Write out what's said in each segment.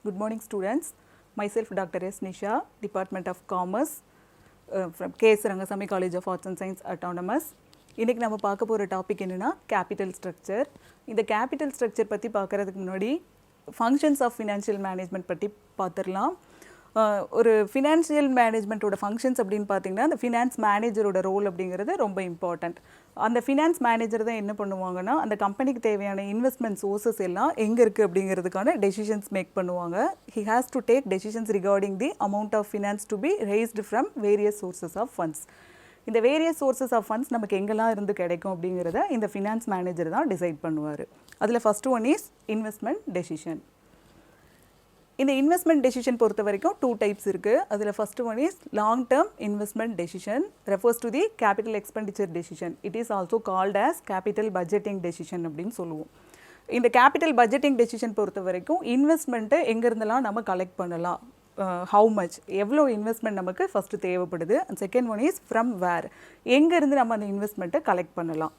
Good morning, students. Myself, Dr. S. Nisha, Department of Commerce, from K.S. Rangasamy College of Arts and Science, Autonomous. இன்னைக்கு நம்ம பார்க்க போகிற topic என்னென்னா capital structure. இந்த capital structure பற்றி பார்க்குறதுக்கு முன்னாடி ஃபங்க்ஷன்ஸ் ஆஃப் ஃபினான்ஷியல் மேனேஜ்மெண்ட் பற்றி பார்த்துடலாம். ஒரு ஃபினான்ஷியல் மேனேஜ்மெண்ட்டோட ஃபங்க்ஷன்ஸ் அப்படின்னு பார்த்தீங்கன்னா அந்த ஃபினான்ஸ் மேனேஜரோட ரோல் அப்படிங்கிறது ரொம்ப இம்பார்ட்டண்ட். அந்த ஃபினான்ஸ் மேனேஜர் தான் என்ன பண்ணுவாங்கன்னா அந்த கம்பெனிக்கு தேவையான இன்வெஸ்ட்மெண்ட் சோர்சஸ் எல்லாம் எங்கே இருக்குது அப்படிங்கிறதுக்கான டெசிஷன்ஸ் மேக் பண்ணுவாங்க. He has to take decisions regarding the amount of finance to be raised from various sources of funds. இந்த வேரியஸ் சோர்சஸ் ஆஃப் ஃபண்ட்ஸ் நமக்கு எங்கெல்லாம் இருந்து கிடைக்கும் அப்படிங்கிறத இந்த ஃபினான்ஸ் மேனேஜர் தான் டிசைட் பண்ணுவார். அதில் first one is investment decision. இந்த இன்வெஸ்ட்மெண்ட் டெசிஷன் பொறுத்த வரைக்கும் 2 டைப்ஸ் இருக்குது. அதில் first one is long term investment decision refers to the capital expenditure decision. It is also called as capital budgeting decision அப்படின்னு சொல்லுவோம். இந்த கேபிட்டல் பட்ஜெட்டிங் டெசிஷன் பொறுத்த வரைக்கும் இன்வெஸ்ட்மெண்ட்டை எங்கேருந்தெல்லாம் நம்ம கலெக்ட் பண்ணலாம், ஹவு மச், எவ்வளோ இன்வெஸ்ட்மெண்ட் நமக்கு ஃபஸ்ட்டு தேவைப்படுது. And second one is from where, எங்கேருந்து நம்ம அந்த இன்வெஸ்ட்மெண்ட்டை கலெக்ட் பண்ணலாம்.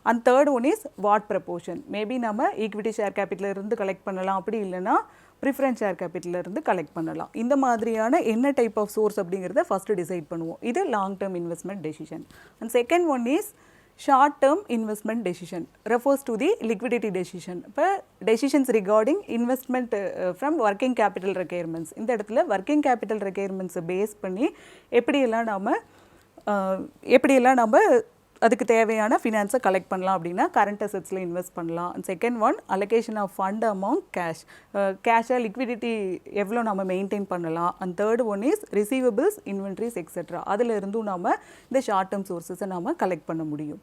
And third one is what proportion, maybe நம்ம ஈக்விட்டி ஷேர் கேபிட்டல் இருந்து கலெக்ட் பண்ணலாம், அப்படி இல்லைன்னா ப்ரிஃபரன்ஸ் ஷேர் கேபிட்டல் இருந்து கலெக்ட் பண்ணலாம். இந்த மாதிரியான என்ன டைப் ஆஃப் சோர்ஸ் அப்படிங்கிறத ஃபஸ்ட்டு டிசைட் பண்ணுவோம். இது long term investment decision. And second one is short term investment decision refers to the liquidity decision. இப்போ decisions regarding investment from working capital requirements. இந்த இடத்துல ஒர்க்கிங் கேபிட்டல் ரெக்யர்மெண்ட்ஸை பேஸ் பண்ணி எப்படியெல்லாம் நம்ம அதுக்கு தேவையான ஃபினான்ஸை கலெக்ட் பண்ணலாம் அப்படின்னா கரண்ட் அசெட்ஸில் இன்வெஸ்ட் பண்ணலாம். And second one allocation of fund amount கேஷாக லிக்விடிட்டி எவ்வளோ நம்ம மெயின்டைன் பண்ணலாம். And third one is receivables, inventories etcetera. அதில் இருந்தும் நம்ம இந்த ஷார்ட் டேர்ம் சோர்ஸஸை நம்ம கலெக்ட் பண்ண முடியும்.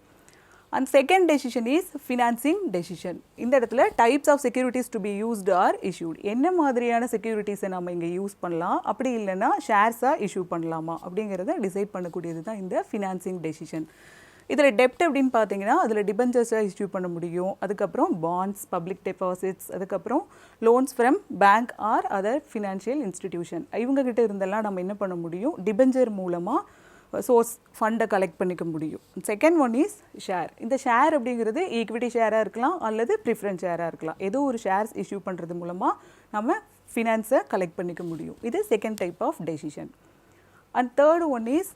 And second decision is financing decision. இந்த இடத்துல types of securities to be used or issued. என்ன மாதிரியான செக்யூரிட்டிஸை நம்ம இங்கே யூஸ் பண்ணலாம், அப்படி இல்லைன்னா ஷேர்ஸாக இஷ்யூ பண்ணலாமா அப்படிங்கிறத டிசைட் பண்ணக்கூடியது தான் இந்த ஃபினான்சிங் டெசிஷன். இதில் டெப்ட் அப்படின்னு பார்த்தீங்கன்னா அதில் டிபெஞ்சர்ஸாக இஷ்யூ பண்ண முடியும். அதுக்கப்புறம் பாண்ட்ஸ், பப்ளிக் டெபாசிட்ஸ், அதுக்கப்புறம் loans from bank or other financial institution. இவங்ககிட்ட இருந்தெல்லாம் நம்ம என்ன பண்ண முடியும், டிபெஞ்சர் மூலமாக சோர்ஸ் ஃபண்டை கலெக்ட் பண்ணிக்க முடியும். Second one is share. இந்த ஷேர் அப்படிங்கிறது ஈக்விட்டி ஷேராக இருக்கலாம் அல்லது ப்ரிஃபரன்ஸ் ஷேராக இருக்கலாம். ஏதோ ஒரு ஷேர்ஸ் இஷ்யூ பண்ணுறது மூலமாக நம்ம ஃபினான்ஸை கலெக்ட் பண்ணிக்க முடியும். இது second type of decision. And third one is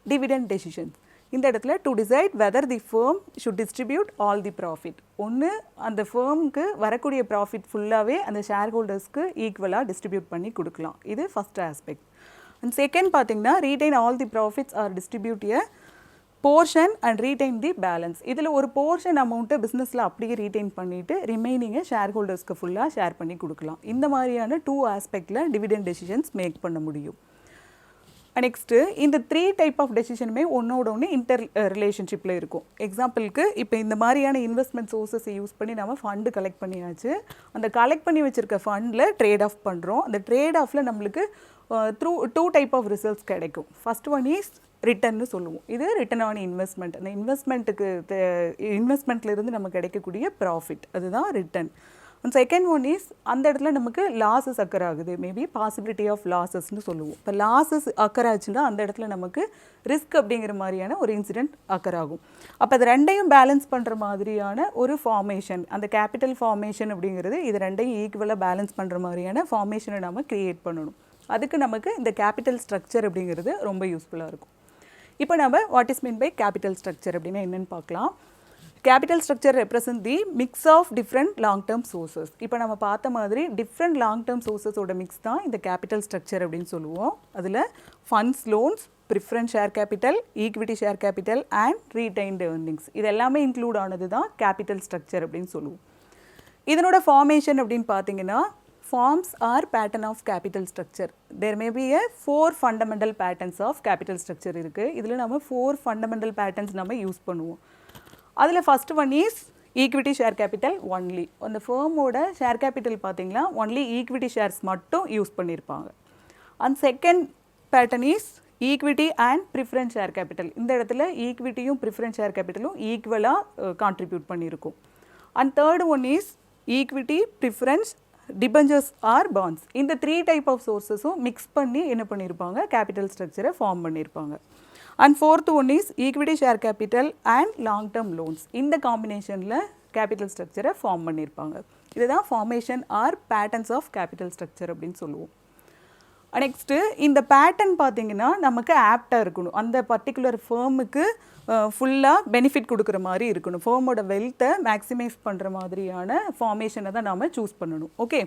dividend decision. இந்த இடத்துல to decide whether the firm should distribute all the profit. ஒன்று அந்த ஃபேர்முக்கு வரக்கூடிய ப்ராஃபிட் ஃபுல்லாகவே அந்த ஷேர் ஹோல்டர்ஸ்க்கு ஈக்குவலாக டிஸ்ட்ரிபியூட் பண்ணி கொடுக்கலாம். இது ஃபஸ்ட் ஆஸ்பெக்ட். அண்ட் செகண்ட் பார்த்தீங்கன்னா retain all the profits or distribute a portion and retain the balance. இதில் ஒரு போர்ஷன் அமௌண்ட்டை பிஸ்னஸில் அப்படியே ரீடைன் பண்ணிவிட்டு ரிமைனிங்கை ஷேர் ஹோல்டர்ஸ்க்கு ஃபுல்லாக ஷேர் பண்ணி கொடுக்கலாம். இந்த மாதிரியான 2 ஆஸ்பெக்டில் டிவிடெண்ட் டெசிஷன்ஸ் மேக் பண்ண முடியும். நெக்ஸ்ட்டு இந்த 3 டைப் ஆஃப் டெசிஷனுமே ஒன்றோட ஒன்று இன்டர் ரிலேஷன்ஷிப்பில் இருக்கும். எக்ஸாம்பிளுக்கு இப்போ இந்த மாதிரியான இன்வெஸ்ட்மெண்ட் சோர்ஸஸை யூஸ் பண்ணி நம்ம ஃபண்டு கலெக்ட் பண்ணியாச்சு. அந்த கலெக்ட் பண்ணி வச்சுருக்க ஃபண்டில் ட்ரேட் ஆஃப் பண்ணுறோம். அந்த ட்ரேட் ஆஃபில் நம்மளுக்கு த்ரூ 2 டைப் ஆஃப் ரிசல்ட்ஸ் கிடைக்கும். ஃபஸ்ட் ஒன் இஸ் ரிட்டர்ன்னு சொல்லுவோம். இது ரிட்டர்ன் ஆன் இன்வெஸ்ட்மெண்ட். அந்த இன்வெஸ்ட்மெண்ட்லேருந்து நமக்கு கிடைக்கக்கூடிய ப்ராஃபிட், அதுதான் return. And second one is அந்த இடத்துல நமக்கு லாஸஸ் அக்கர் ஆகுது, மேபி பாசிபிலிட்டி ஆஃப் லாஸஸ்ன்னு சொல்லுவோம். இப்போ லாஸஸ் அக்கர் ஆச்சுன்னா அந்த இடத்துல நமக்கு ரிஸ்க் அப்படிங்கிற மாதிரியான ஒரு இன்சிடென்ட் அக்கர் ஆகும். அப்போ அது ரெண்டையும் பேலன்ஸ் பண்ணுற மாதிரியான ஒரு ஃபார்மேஷன், அந்த கேபிட்டல் ஃபார்மேஷன் அப்படிங்கிறது இது ரெண்டையும் ஈக்குவலாக பேலன்ஸ் பண்ணுற மாதிரியான ஃபார்மேஷனை நம்ம க்ரியேட் பண்ணணும். அதுக்கு நமக்கு இந்த கேபிட்டல் ஸ்ட்ரக்சர் அப்படிங்கிறது ரொம்ப யூஸ்ஃபுல்லாக இருக்கும். இப்போ நம்ம what is mean by capital structure அப்படின்னா என்னென்னு பார்க்கலாம். Capital structure represent the mix of different long term sources. இப்போ நம்ம பார்த்த மாதிரி டிஃப்ரெண்ட் லாங் டேர்ம் சோர்சஸோட மிக்ஸ் தான் இந்த கேபிட்டல் ஸ்ட்ரக்சர் அப்படின்னு சொல்லுவோம். அதில் funds, loans, preference share capital, equity share capital and retained earnings, இது எல்லாமே இன்க்ளூட் ஆனது தான் கேபிட்டல் ஸ்ட்ரக்சர் அப்படின்னு சொல்லுவோம். இதனோட ஃபார்மேஷன் அப்படின்னு பார்த்தீங்கன்னா forms are pattern of capital structure. There may be a 4 fundamental patterns of capital structure இருக்கு. இதில் நம்ம 4 fundamental patterns நம்ம யூஸ் பண்ணுவோம். அதில் first one is equity share capital only. அந்த ஃபேர்மோட ஷேர் கேபிட்டல் பார்த்தீங்கன்னா ஒன்லி ஈக்விட்டி ஷேர்ஸ் மட்டும் யூஸ் பண்ணியிருப்பாங்க. And second pattern is equity and preference share capital. இந்த இடத்துல ஈக்விட்டியும் ப்ரிஃபரன்ஸ் ஷேர் கேபிட்டலும் ஈக்குவலாக கான்ட்ரிபியூட் பண்ணியிருக்கும். And third one is equity, preference, debentures or bonds. இந்த 3 டைப் ஆஃப் சோர்ஸஸும் மிக்ஸ் பண்ணி என்ன பண்ணியிருப்பாங்க, கேபிட்டல் ஸ்ட்ரக்சரை ஃபார்ம் பண்ணியிருப்பாங்க. And fourth one is equity share capital and long term loans. இந்த காம்பினேஷனில் கேபிட்டல் ஸ்ட்ரக்சரை ஃபார்ம் பண்ணியிருப்பாங்க. இதுதான் formation or patterns of capital structure அப்படின்னு சொல்லுவோம். நெக்ஸ்ட்டு இந்த பேட்டர்ன் பார்த்தீங்கன்னா நமக்கு ஆப்டாக இருக்கணும், அந்த பர்டிகுலர் ஃபேர்முக்கு ஃபுல்லாக பெனிஃபிட் கொடுக்குற மாதிரி இருக்கணும், ஃபேர்மோட வெல்த்தை மேக்ஸிமைஸ் பண்ணுற மாதிரியான ஃபார்மேஷனை தான் நாம் சூஸ் பண்ணணும். ஓகே,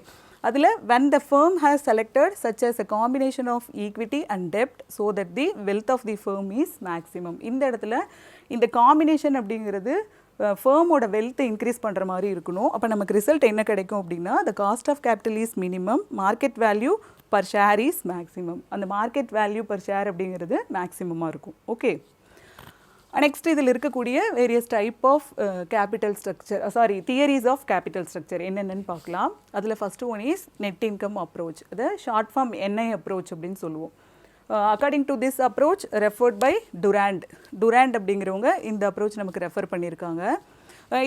அதில் when the firm has selected such as a combination of equity and debt so that the wealth of the firm is maximum. இந்த இடத்துல இந்த காம்பினேஷன் அப்படிங்கிறது ஃபேர்மோட வெல்த்தை இன்க்ரீஸ் பண்ணுற மாதிரி இருக்கணும். அப்போ நமக்கு ரிசல்ட் என்ன கிடைக்கும் அப்படின்னா, the cost of capital is minimum, market value per share is maximum. அந்த மார்க்கெட் வேல்யூ per share அப்படிங்கிறது மேக்ஸிமமாக இருக்கும். ஓகே, நெக்ஸ்ட் இதில் இருக்கக்கூடிய various type of capital structure theories of capital structure என்னென்னு பார்க்கலாம். அதில் first one is net income approach, அதை ஷார்ட் ஃபார்ம் என்ஐ அப்ரோச் அப்படின்னு சொல்லுவோம். According to this approach referred by Durand அப்படிங்கிறவங்க இந்த அப்ரோச் நமக்கு ரெஃபர் பண்ணியிருக்காங்க.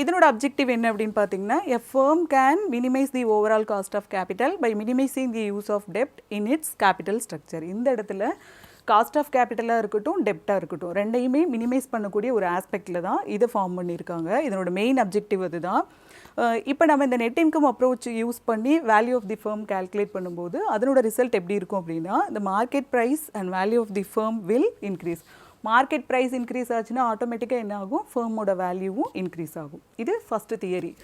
இதனோட அப்ஜெக்டிவ் என்ன அப்படின்னு பார்த்தீங்கன்னா, a firm can minimise the overall cost of capital by minimising the use of டெப்ட் இன் இட்ஸ் கேபிட்டல் ஸ்ட்ரக்சர். இந்த இடத்துல காஸ்ட் ஆஃப் கேபிட்டலாக இருக்கட்டும், டெப்டாக இருக்கட்டும், ரெண்டையுமே மினிமைஸ் பண்ணக்கூடிய ஒரு ஆஸ்பெக்டில் தான் இதை ஃபார்ம் பண்ணியிருக்காங்க. இதனோட மெயின் அப்ஜெக்டிவ் அதுதான். இப்போ நம்ம இந்த நெட் இன்கம் அப்ரோச் யூஸ் பண்ணி value of the firm calculate பண்ணும்போது அதனோட ரிசல்ட் எப்படி இருக்கும் அப்படின்னா, the market price and value of the firm will increase. Market price increase ஆச்சுன்னா ஆட்டோமேட்டிக்காக என்ன ஆகும், ஃபர்மோட வேல்யூவும் இன்க்ரீஸ் ஆகும். இது ஃபஸ்ட்டு தியரி.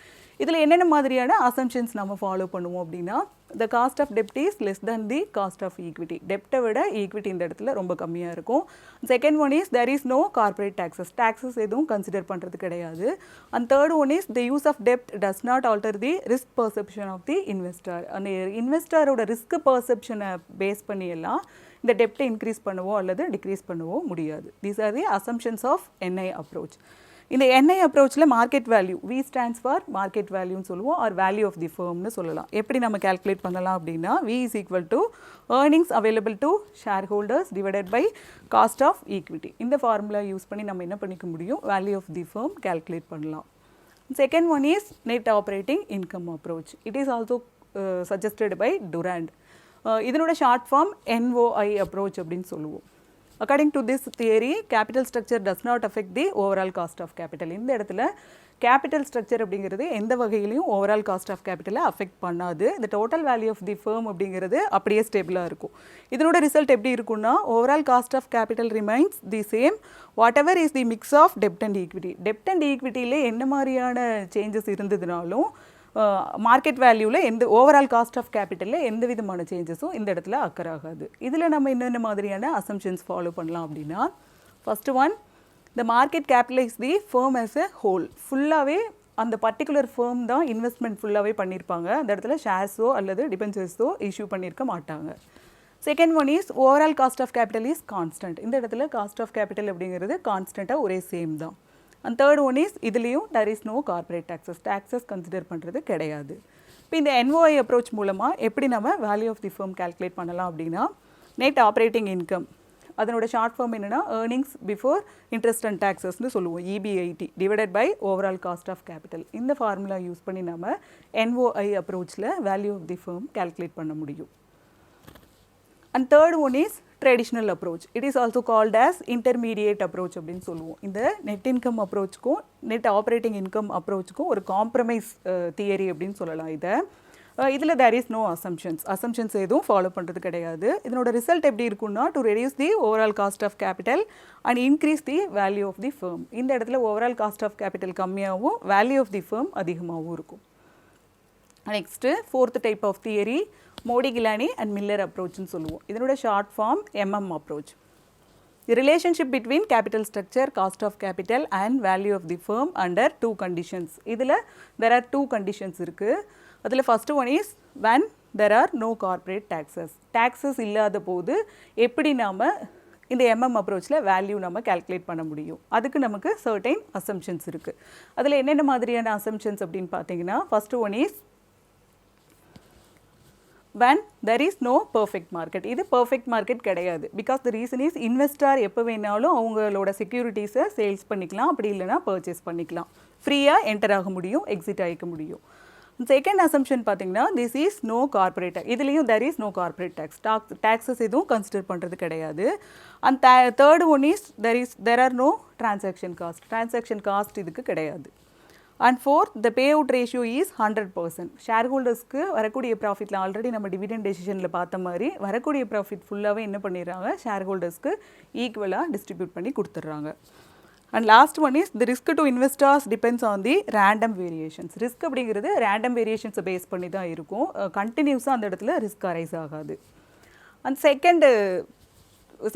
இதில் என்னென்ன மாதிரியான அசம்ஷன்ஸ் நம்ம ஃபாலோ பண்ணுவோம் அப்படின்னா, the cost of debt is less than the cost of equity. டெப்டை விட ஈக்விட்டி இந்த இடத்துல ரொம்ப கம்மியாக இருக்கும். Second one is there is no corporate taxes எதுவும் கன்சிடர் பண்ணுறது கிடையாது. And third one is the use of debt does not alter the risk perception of the investor. அந்த இன்வெஸ்டரோட ரிஸ்க் பர்செப்ஷனை பேஸ் பண்ணி எல்லாம் இந்த டெப்டை இன்க்ரீஸ் பண்ணவோ அல்லது டிக்ரீஸ் பண்ணவோ முடியாது. These are the assumptions of NI approach. இந்த என்ஐ அப்ரோச்சில் market value, V stands for market வேல்யூன்னு சொல்லுவோம், ஆர் வேல்யூ ஆஃப் தி ஃபர்ம்னு சொல்லலாம். எப்படி நம்ம கேல்குலேட் பண்ணலாம் அப்படின்னா, V is equal to earnings available to share holders divided by cost of equity. இந்த ஃபார்முலா யூஸ் பண்ணி நம்ம என்ன பண்ணிக்க முடியும், value of the firm calculate பண்ணலாம். Second one is net operating income approach. It is also suggested by Durand. இதனோட short form NOI approach அப்படின்னு சொல்லுவோம். According to this theory, capital structure does not affect the overall cost of capital. இந்த இடத்துல capital structure அப்படிங்கிறது எந்த வகையிலையும் overall cost of கேபிட்டலை affect பண்ணாது. இந்த total value of the firm அப்படிங்கிறது அப்படியே ஸ்டேபிளாக இருக்கும். இதனோட ரிசல்ட் எப்படி இருக்குன்னா, overall cost of capital remains the same whatever is the mix of டெப்ட் அண்ட் ஈக்விட்டி. டெப்ட் அண்ட் ஈக்விட்டியில் என்ன மாதிரியான சேஞ்சஸ் இருந்ததுனாலும் மார்க்கெட் வேல்யூவில் எந்த ஓவரால் காஸ்ட் ஆஃப் கேபிட்டலில் எந்த விதமான சேஞ்சஸும் இந்த இடத்துல அக்கர் ஆகாது. இதில் நம்ம என்னென்ன மாதிரியான அசம்ஷன்ஸ் ஃபாலோ பண்ணலாம் அப்படின்னா, first one, the market capitalise the firm as a whole. ஃபுல்லாகவே அந்த பர்டிகுலர் ஃபர்ம் தான் இன்வெஸ்ட்மெண்ட் ஃபுல்லாகவே பண்ணியிருப்பாங்க. அந்த இடத்துல ஷேர்ஸோ அல்லது டிபென்ச்சர்ஸோ இஷ்யூ பண்ணியிருக்க மாட்டாங்க. Second one is overall cost of capital is constant. இந்த இடத்துல காஸ்ட் ஆஃப் கேபிட்டல் அப்படிங்கிறது கான்ஸ்டண்ட்டாக ஒரே சேம் தான். அண்ட் தேர்ட் ஒன் இஸ் இதுலேயும் there is no corporate taxes consider பண்ணுறது கிடையாது. இப்போ இந்த NOI அப்ரோச் மூலமாக எப்படி நம்ம value of the firm calculate பண்ணலாம் அப்படின்னா, நெட் ஆப்ரேட்டிங் இன்கம், அதனோட ஷார்ட் ஃபார்ம் என்னென்னா ஏர்னிங்ஸ் பிஃபோர் இன்ட்ரெஸ்ட் அண்ட் டேக்ஸஸ்னு சொல்லுவோம், EBIT divided by overall cost of capital. இந்த ஃபார்முலா யூஸ் பண்ணி நம்ம NOI அப்ரோச்சில் value of the firm calculate பண்ண முடியும். And third one is traditional approach. It is also called as intermediate approach அப்படின்னு சொல்லுவோம். இந்த நெட் இன்கம் அப்ரோச்சுக்கும் நெட் ஆப்ரேட்டிங் இன்கம் அப்ரோச்சுக்கும் ஒரு காம்ப்ரமைஸ் தியரி அப்படின்னு சொல்லலாம். இதில் தேர் இஸ் நோ அசம்ஷன்ஸ் எதுவும் ஃபாலோ பண்ணுறது கிடையாது. இதனோட ரிசல்ட் எப்படி இருக்குன்னா, to reduce the overall cost of capital and increase the value of the firm. இந்த இடத்துல ஓவரால் காஸ்ட் ஆஃப் கேபிட்டல் கம்மியாகவும் வேல்யூ ஆஃப் தி ஃபர்ம் அதிகமாகவும் இருக்கும். Next fourth type of theory Modigliani and Miller அப்ரோச்னு சொல்லுவோம். இதனோட short form MM approach. The relationship between capital structure, cost of capital and value of the firm under 2 conditions. இதில் there are 2 conditions இருக்குது. அதில் first one is when there are no corporate taxes இல்லாத போது எப்படி நாம் இந்த MM அப்ரோச்சில் value நம்ம calculate பண்ண முடியும். அதுக்கு நமக்கு சர்டைன் அசம்ஷன்ஸ் இருக்குது. அதில் என்னென்ன மாதிரியான அசம்ஷன்ஸ் அப்படின்னு பார்த்தீங்கன்னா, first one is when there is no perfect market. இது perfect market கிடையாது. because the reason is investor எப்போ வேணாலும் அவங்களோட செக்யூரிட்டிஸை சேல்ஸ் பண்ணிக்கலாம், அப்படி இல்லைனா பர்ச்சேஸ் பண்ணிக்கலாம், ஃப்ரீயாக என்டர் ஆக முடியும், எக்ஸிட் ஆகிக்க முடியும். செகண்ட் அசம்ஷன் பார்த்தீங்கன்னா, திஸ் இஸ் நோ கார்பரேட். இதுலேயும் there is no corporate taxes எதுவும் கன்சிடர் பண்ணுறது கிடையாது. And third one is there are no transaction cost இதுக்கு கிடையாது. And fourth the pay out ratio is 100%. Share ஹோல்டர்ஸ்க்கு வரக்கூடிய ப்ராஃபிட்டில் ஆல்ரெடி நம்ம டிவிடெண்ட் டெசிஷனில் பார்த்த மாதிரி வரக்கூடிய ப்ராஃபிட் ஃபுல்லாகவே என்ன பண்ணிடுறாங்க, ஷேர் ஹோல்டர்ஸ்க்கு ஈக்குவலாக டிஸ்ட்ரிபியூட் பண்ணி கொடுத்துட்றாங்க. And last one is the risk to investors depends on the random variations. Risk அப்படிங்கிறது ரேண்டம் வேரியேஷன்ஸை பேஸ் பண்ணி தான் இருக்கும், கண்டினியூஸாக அந்த இடத்துல ரிஸ்க் அரைஸ் ஆகாது. And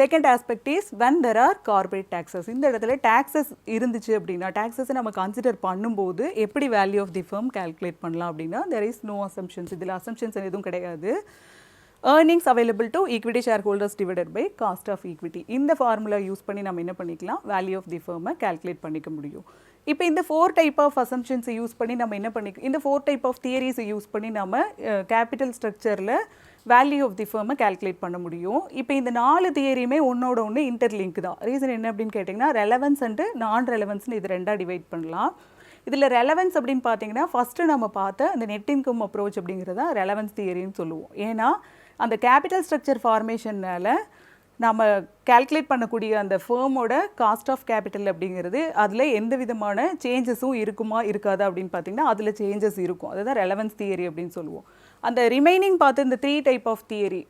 second aspect is when there are corporate taxes. இந்த இடத்துல taxes இருந்துச்சு அப்படின்னா taxes நம்ம கன்சிடர் பண்ணும்போது எப்படி value of the firm calculate பண்ணலாம் அப்படின்னா there is no assumptions. இதில் assumptions எதுவும் கிடையாது. earnings available to equity shareholders divided by cost of equity. இந்த ஃபார்முலா யூஸ் பண்ணி நம்ம என்ன பண்ணிக்கலாம், value of the firm calculate பண்ணிக்க முடியும். இப்போ இந்த 4 டைப் ஆஃப் அசம்ஷன்ஸை யூஸ் பண்ணி நம்ம என்ன பண்ணிக்க, இந்த 4 டைப் ஆஃப் தியரிஸை யூஸ் பண்ணி நம்ம கேபிட்டல் ஸ்ட்ரக்சரில் வேல்யூ ஆஃப் தி ஃபர்மை கால்குலேட் பண்ண முடியும். இப்போ இந்த 4 தியரியுமே ஒன்னோட ஒன்று இன்டர்லிங்க் தான். ரீசன் என்ன அப்படின்னு கேட்டிங்கன்னா ரெலவன்ஸ் அண்டு நான் ரெலவன்ஸ்னு இது ரெண்டாக டிவைட் பண்ணலாம். இதில் ரெலவன்ஸ் அப்படின்னு பார்த்தீங்கன்னா ஃபஸ்ட்டு நம்ம பார்த்த அந்த நெட் இன்கம் அப்ரோச் அப்படிங்கிறத ரெலவன்ஸ் தியரின்னு சொல்லுவோம். ஏன்னா அந்த கேபிட்டல் ஸ்ட்ரக்சர் ஃபார்மேஷனால் நம்ம கால்குலேட் பண்ணக்கூடிய அந்த ஃபேமோட காஸ்ட் ஆஃப் கேபிட்டல் அப்படிங்கிறது அதில் எந்த விதமான சேஞ்சஸும் இருக்குமா இருக்காதா அப்படின்னு பார்த்தீங்கன்னா அதில் சேஞ்சஸ் இருக்கும். அதுதான் ரெலவன்ஸ் தியரி அப்படின்னு சொல்லுவோம். அந்த ரிமைனிங் பார்த்து இந்த 3 type of theory,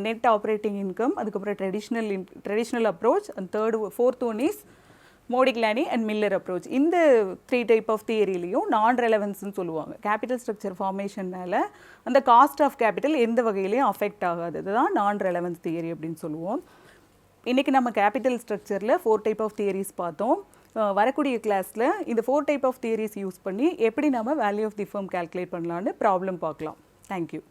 net operating income, அதுக்கப்புறம் traditional approach, and fourth one is Modigliani and Miller approach. இந்த 3 டைப் ஆஃப் தியரிலையும் நான் ரெலவன்ஸ்னு சொல்லுவாங்க. கேபிட்டல் ஸ்ட்ரக்சர் ஃபார்மேஷனால் அந்த காஸ்ட் ஆஃப் கேபிட்டல் எந்த வகையிலையும் அஃபெக்ட் ஆகாது. இதுதான் நான் ரெலவன்ஸ் தியரி அப்படின்னு சொல்லுவோம். இன்றைக்கி நம்ம கேபிட்டல் ஸ்ட்ரக்சரில் 4 டைப் ஆஃப் தியரிஸ் பார்த்தோம். வரக்கூடிய கிளாஸில் இந்த 4 டைப் ஆஃப் தியரிஸ் யூஸ் பண்ணி எப்படி நம்ம value of the firm calculate பண்ணலான்னு ப்ராப்ளம் பார்க்கலாம். தேங்க்யூ.